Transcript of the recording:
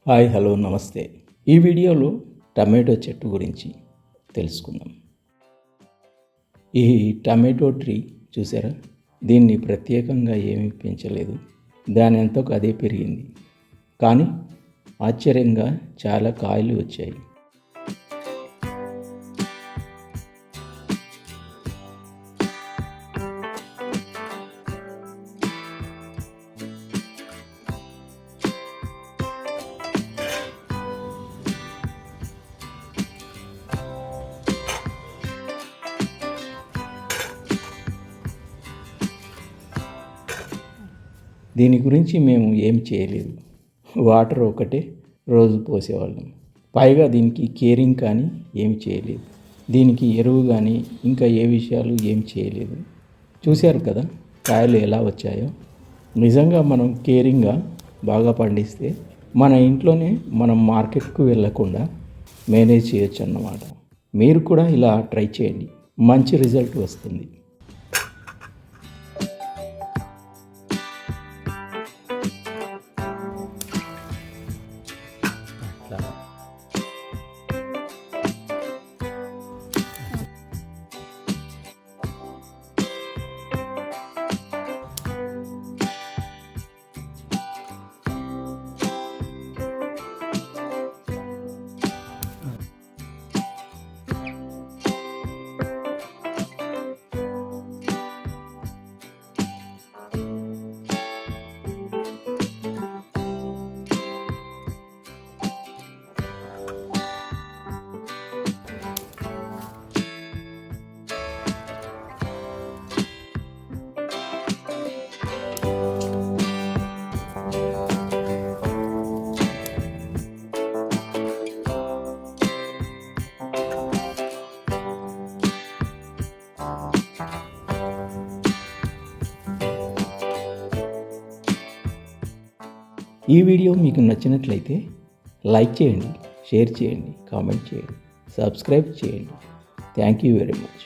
Hi hello నమస్తే. ఈ వీడియోలో టమాటో చెట్టు గురించి తెలుసుకుందాం. ఈ టమాటో ట్రీ చూసారా, దీన్ని ప్రత్యేకంగా ఏమీ పెంచలేదు, దాని అంతకు అదే పెరిగింది. కానీ ఆశ్చర్యంగా చాలా కాయలు వచ్చాయి. దీని గురించి మేము ఏం చేయలేదు, వాటర్ ఒకటే రోజు పోసేవాళ్ళం. పైగా దీనికి కేరింగ్ కానీ ఏమి చేయలేదు, దీనికి ఎరువు కానీ ఇంకా ఏ విషయాలు ఏం చేయలేదు. చూశారు కదా కాయలు ఎలా వచ్చాయో. నిజంగా మనం కేరింగ్గా బాగా పండిస్తే మన ఇంట్లోనే మనం మార్కెట్కు వెళ్ళకుండా మేనేజ్ చేయొచ్చు అన్నమాట. మీరు కూడా ఇలా ట్రై చేయండి, మంచి రిజల్ట్ వస్తుంది. ఈ వీడియో మీకు నచ్చినట్లయితే లైక్ చేయండి, షేర్ చేయండి, కామెంట్ చేయండి, సబ్స్క్రైబ్ చేయండి. Thank you very much.